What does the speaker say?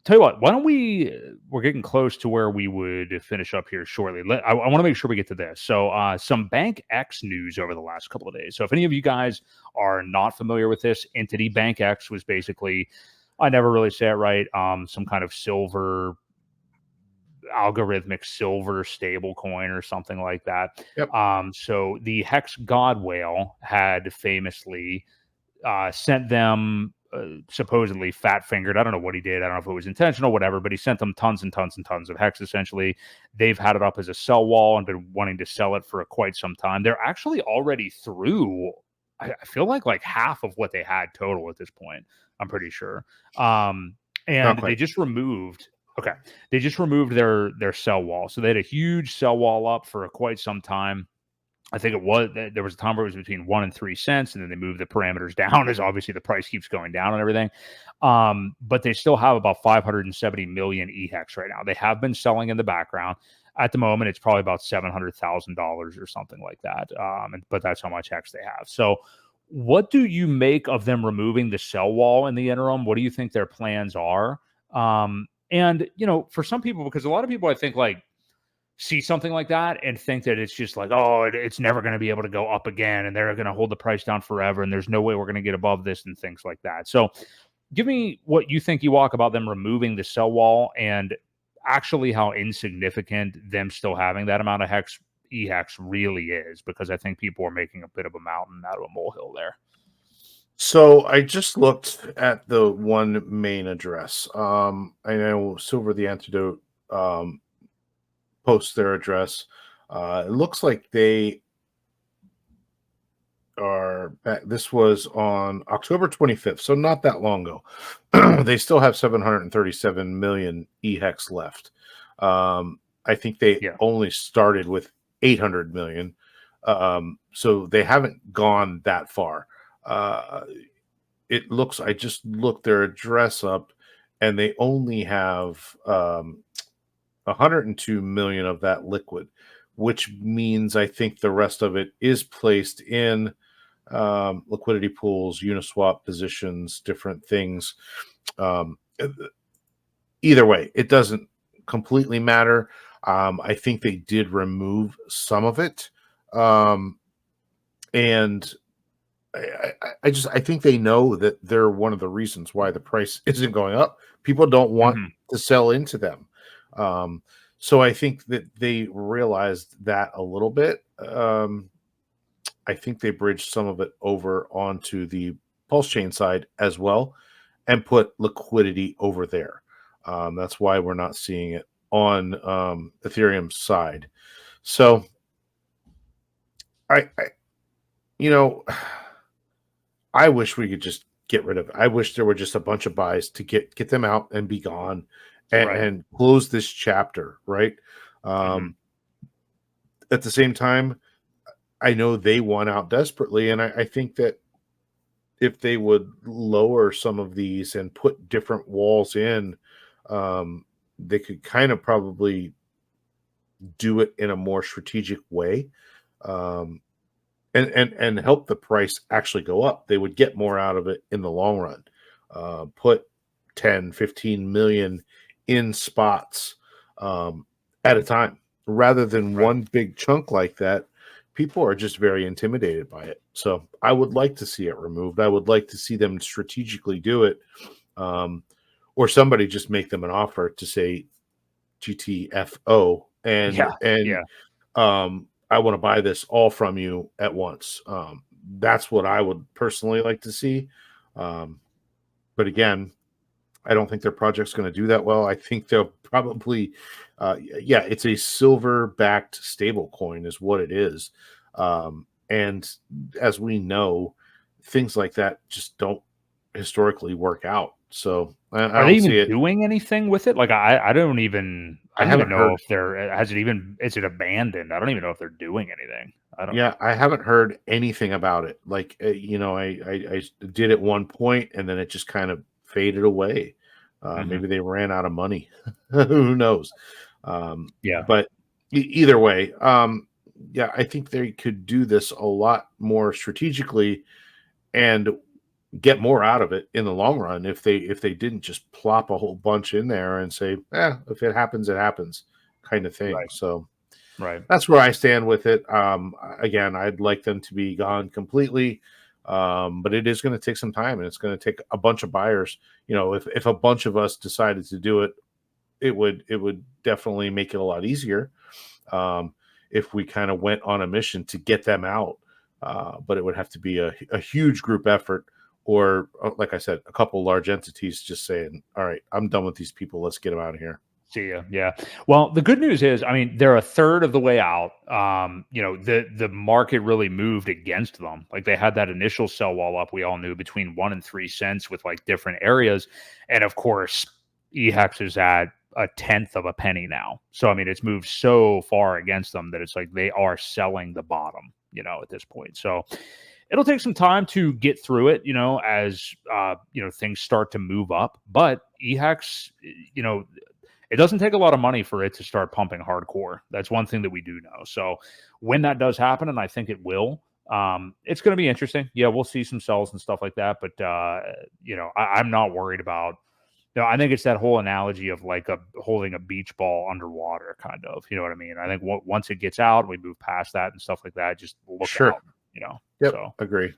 tell you what, why don't we're getting close to where we would finish up here shortly. I want to make sure we get to this. So some BankX news over the last couple of days. So if any of you guys are not familiar with this entity, BankX was basically, I never really say it right, some kind of algorithmic silver stable coin or something like that. Yep. So the HEX God Whale had famously sent them supposedly fat fingered. I don't know what he did. I don't know if it was intentional, whatever, but he sent them tons and tons and tons of HEX essentially. They've had it up as a sell wall and been wanting to sell it for quite some time. They're actually already through, I feel like half of what they had total at this point, I'm pretty sure. And they just removed their sell wall. So they had a huge sell wall up for quite some time. I think there was a time where it was between 1 and 3 cents, and then they moved the parameters down as obviously the price keeps going down and everything. But they still have about 570 million EHEX right now. They have been selling in the background. At the moment, it's probably about $700,000 or something like that. But that's how much HEX they have. So what do you make of them removing the sell wall in the interim? What do you think their plans are? And, for some people, because a lot of people, I think, see something like that and think that it's just like, oh, it's never going to be able to go up again and they're going to hold the price down forever and there's no way we're going to get above this and things like that. So give me what you think, Ewok, about them removing the sell wall and actually how insignificant them still having that amount of EHEX really is, because I think people are making a bit of a mountain out of a molehill there. So I just looked at the one main address. I know Silver the Antidote post their address. It looks like they are back. This was on October 25th, so not that long ago. They still have 737 million EHEX left. I think they only started with 800 million. So they haven't gone that far. It looks, I just looked their address up and they only have 102 million of that liquid, which means I think the rest of it is placed in liquidity pools, Uniswap positions, different things. Either way, it doesn't completely matter. I think they did remove some of it. And I think they know that they're one of the reasons why the price isn't going up. People don't want to sell into them. So I think that they realized that a little bit. I think they bridged some of it over onto the Pulse Chain side as well and put liquidity over there. That's why we're not seeing it on Ethereum's side. So I wish we could just get rid of it. I wish there were just a bunch of buys to get them out and be gone and close this chapter, right? At the same time, I know they want out desperately, and I think that if they would lower some of these and put different walls in, they could kind of probably do it in a more strategic way. And help the price actually go up. They would get more out of it in the long run. Put 10, 15 million in spots at a time rather than one big chunk like that. People are just very intimidated by it. So I would like to see it removed. I would like to see them strategically do it, or somebody just make them an offer to say GTFO I want to buy this all from you at once. That's what I would personally like to see. But again, I don't think their project's going to do that well. I think they'll probably, it's a silver-backed stable coin is what it is. And as we know, things like that just don't historically work out. So are they even doing anything with it? Like I don't even know if is it abandoned? I don't even know if they're doing anything. I haven't heard anything about it. Like I did at one point and then it just kind of faded away. Maybe they ran out of money. Who knows? But either way, I think they could do this a lot more strategically and get more out of it in the long run if they didn't just plop a whole bunch in there and say, if it happens, it happens, kind of thing. Right. So Right. that's where I stand with it. Again, I'd like them to be gone completely, but it is going to take some time, and it's going to take a bunch of buyers. If a bunch of us decided to do it, it would definitely make it a lot easier. Um, if we kind of went on a mission to get them out, but it would have to be a huge group effort, or like I said, a couple large entities just saying, "All right, I'm done with these people. Let's get them out of here." See ya. Yeah. Well, the good news is, I mean, they're a third of the way out. The market really moved against them. Like they had that initial sell wall up, we all knew, between 1 and 3 cents with like different areas. And of course, EHEX is at a tenth of a penny now. So I mean, it's moved so far against them that it's like they are selling the bottom, at this point. So it'll take some time to get through it, as things start to move up. But EHEX, it doesn't take a lot of money for it to start pumping hardcore. That's one thing that we do know. So when that does happen, and I think it will, it's going to be interesting. Yeah, we'll see some sells and stuff like that. But I'm not worried about. I think it's that whole analogy of like holding a beach ball underwater, kind of. You know what I mean? I think once it gets out, we move past that and stuff like that. Just look Sure. out. Yep. So Agree.